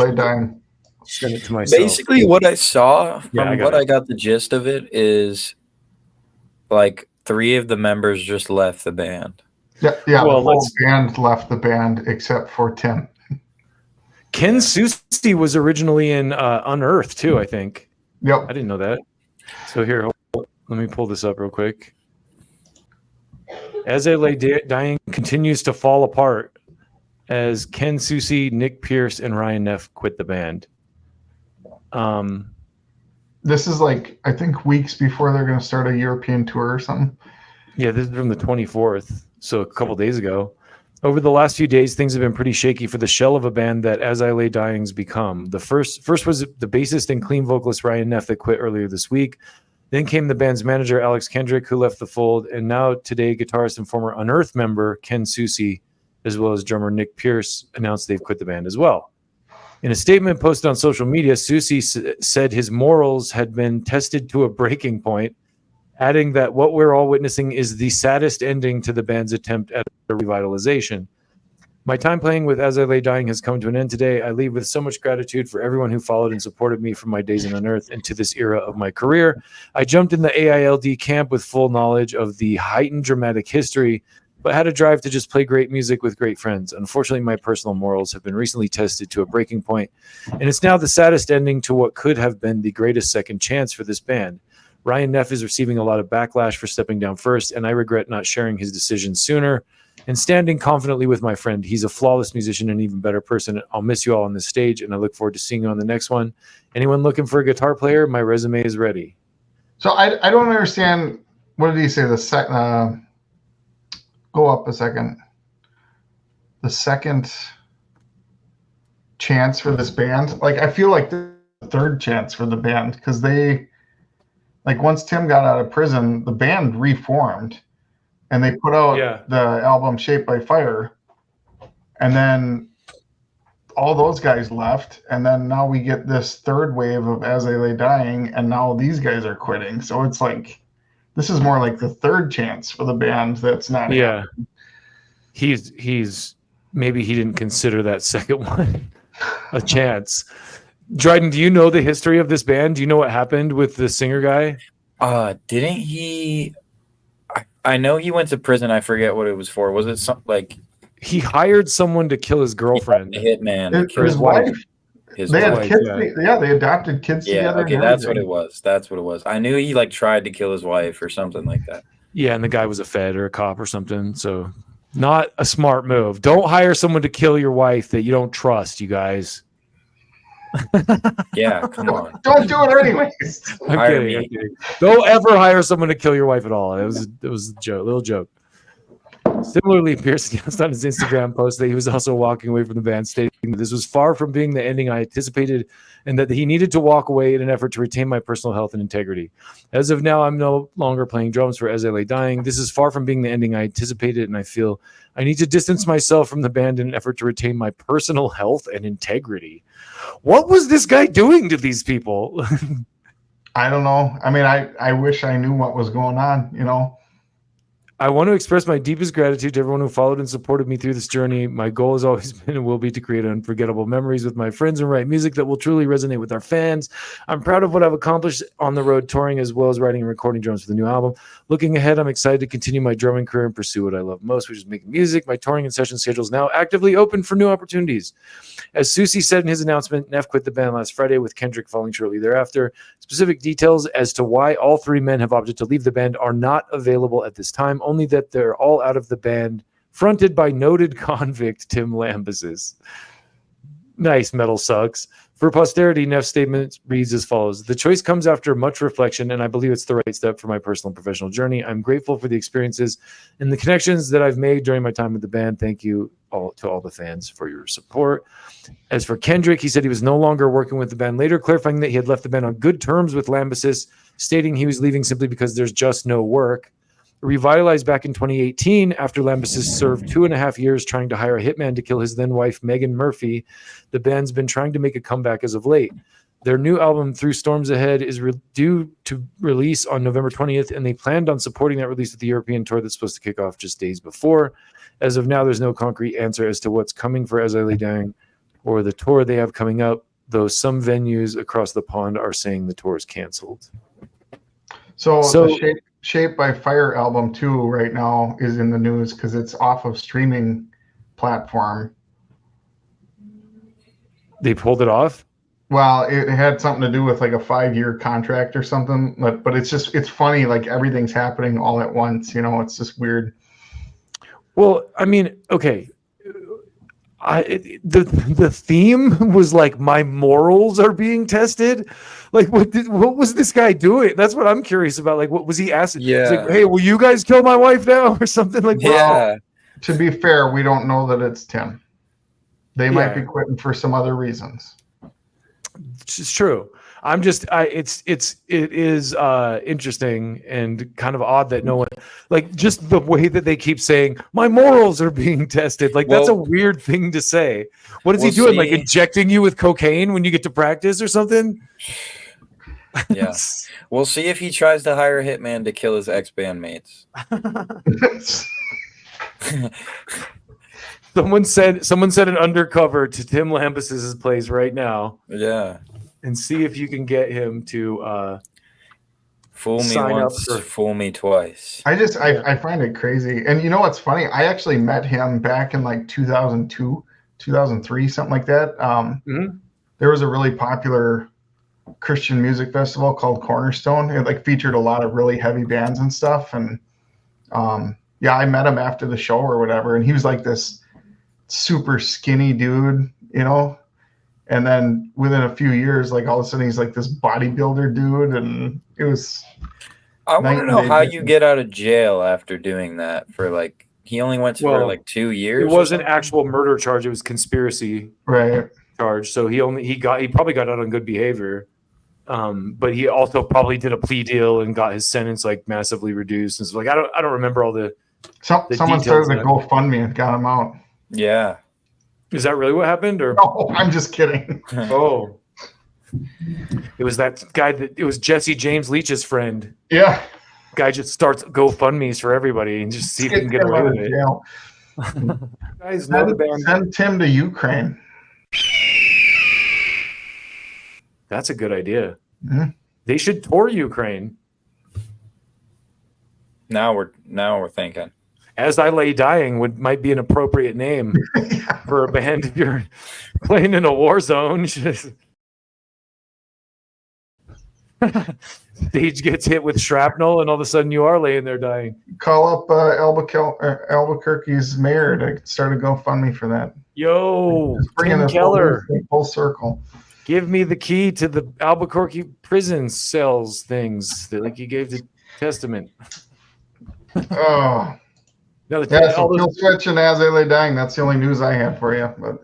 Lay Dying. Send it to myself. Basically, what I saw from I got the gist of it is like 3 of the members just left the band. Yeah. Well, the whole band left the band except for Tim. Ken Susi was originally in Unearthed too, I think. Yep. I didn't know that. So here, let me pull this up real quick. As I Lay Dying continues to fall apart as Ken Susi, Nick Pierce, and Ryan Neff quit the band. This is like, I think, weeks before they're going to start a European tour or something. Yeah, this is from the 24th, so a couple days ago. Over the last few days, things have been pretty shaky for the shell of a band that As I Lay Dying's become. The first was the bassist and clean vocalist Ryan Neff that quit earlier this week. Then came the band's manager, Alex Kendrick, who left the fold. And now today, guitarist and former Unearthed member Ken Susi, as well as drummer Nick Pierce, announced they've quit the band as well. In a statement posted on social media, Susi said his morals had been tested to a breaking point, adding that what we're all witnessing is the saddest ending to the band's attempt at a revitalization. My time playing with As I Lay Dying has come to an end today. I leave with so much gratitude for everyone who followed and supported me from my days in Unearthed into this era of my career. I jumped in the AILD camp with full knowledge of the heightened dramatic history, but had a drive to just play great music with great friends. Unfortunately, my personal morals have been recently tested to a breaking point, and it's now the saddest ending to what could have been the greatest second chance for this band. Ryan Neff is receiving a lot of backlash for stepping down first, and I regret not sharing his decision sooner and standing confidently with my friend. He's a flawless musician and an even better person. I'll miss you all on this stage, and I look forward to seeing you on the next one. Anyone looking for a guitar player, my resume is ready. So I don't understand. What did he say? Go up a second. The second chance for this band. Like, I feel like the third chance for the band, because they, like, once Tim got out of prison, the band reformed and they put out the album Shaped by Fire. And then all those guys left. And then now we get this third wave of As I Lay Dying, and now these guys are quitting. So it's like, this is more like the third chance for the band that's not. Yeah. He's maybe he didn't consider that second one a chance. Dryden, do you know the history of this band? Do you know what happened with the singer guy? Didn't he? I know he went to prison. I forget what it was for. Was it something like he hired someone to kill his girlfriend? Hitman. His wife. They had kids. Yeah, they adopted kids together. Okay, that's what it was. That's what it was. I knew he like tried to kill his wife or something like that. Yeah, and the guy was a Fed or a cop or something. So not a smart move. Don't hire someone to kill your wife that you don't trust, you guys. Yeah, come on. Don't do it anyways. I'm kidding. Don't ever hire someone to kill your wife at all. It was a joke, little joke. Similarly, Pierce announced on his Instagram post that he was also walking away from the band, stating that this was far from being the ending I anticipated and that he needed to walk away in an effort to retain my personal health and integrity. As of now, I'm no longer playing drums for As I Lay Dying. This is far from being the ending I anticipated, and I feel I need to distance myself from the band in an effort to retain my personal health and integrity. What was this guy doing to these people? I don't know. I mean, I wish I knew what was going on, you know. I want to express my deepest gratitude to everyone who followed and supported me through this journey. My goal has always been and will be to create unforgettable memories with my friends and write music that will truly resonate with our fans. I'm proud of what I've accomplished on the road touring, as well as writing and recording drums for the new album. Looking ahead, I'm excited to continue my drumming career and pursue what I love most, which is making music. My touring and session schedule is now actively open for new opportunities. As Susi said in his announcement, Neff quit the band last Friday, with Kendrick following shortly thereafter. Specific details as to why all 3 men have opted to leave the band are not available at this time, only that they're all out of the band, fronted by noted convict Tim Lambesis. Nice, metal sucks. For posterity, Neff's statement reads as follows. The choice comes after much reflection, and I believe it's the right step for my personal and professional journey. I'm grateful for the experiences and the connections that I've made during my time with the band. Thank you to all the fans for your support. As for Kendrick, he said he was no longer working with the band, later clarifying that he had left the band on good terms with Lambesis, stating he was leaving simply because there's just no work. Revitalized back in 2018 after Lambesis served 2.5 years trying to hire a hitman to kill his then wife Megan Murphy, the band's been trying to make a comeback as of late. Their new album Through Storms Ahead is due to release on November 20th, and they planned on supporting that release with the European tour that's supposed to kick off just days before. As of now, there's no concrete answer as to what's coming for As I Lay Dying or the tour they have coming up, though some venues across the pond are saying the tour is canceled. So the Shape by Fire album too right now is in the news because it's off of streaming platform. They pulled it off? Well, it had something to do with like a 5-year contract or something, but it's funny, like everything's happening all at once, it's just weird. Well, I mean, okay. The theme was like my morals are being tested. Like what was this guy doing? That's what I'm curious about. Like what was he asking? Yeah. He's like, hey, will you guys kill my wife now or something like that? Yeah. To be fair, we don't know that it's Tim. They might be quitting for some other reasons. It's true. I'm just it is interesting and kind of odd that no one, like, just the way that they keep saying my morals are being tested. Like, that's a weird thing to say. What is he doing? Like injecting you with cocaine when you get to practice or something? Yeah. We'll see if he tries to hire a hitman to kill his ex-bandmates. Someone said an undercover to Tim Lampus's place right now. Yeah. And see if you can get him to fool me once, fool me twice. I find it crazy. And you know what's funny? I actually met him back in like 2002, 2003, something like that. There was a really popular Christian music festival called Cornerstone. It like featured a lot of really heavy bands and stuff. And I met him after the show or whatever. And he was like this super skinny dude, And then within a few years, like all of a sudden he's like this bodybuilder dude. And it was. I want to know how you get out of jail after doing that for like, he only went for like 2 years. It wasn't actual murder charge. It was conspiracy charge. So he probably got out on good behavior. But he also probably did a plea deal and got his sentence like massively reduced. And so like, I don't remember all the someone started a GoFundMe and got him out. Yeah. Is that really what happened? Or no, I'm just kidding. Oh, it was that guy it was Jesse James Leach's friend. Yeah. Guy just starts GoFundMes for everybody and just see if he can get away with it. Guys know the band. Send Tim to Ukraine. That's a good idea. Mm-hmm. They should tour Ukraine. Now we're thinking. As I Lay Dying might be an appropriate name for a band if you're playing in a war zone. Stage gets hit with shrapnel, and all of a sudden you are laying there dying. Call up Albuquerque's mayor to start a GoFundMe for that. Yo, Tim Keller, full circle. Give me the key to the Albuquerque prison cells things that like you gave the Testament. Oh. So Kill Switch and As I Lay Dying. That's the only news I had for you. But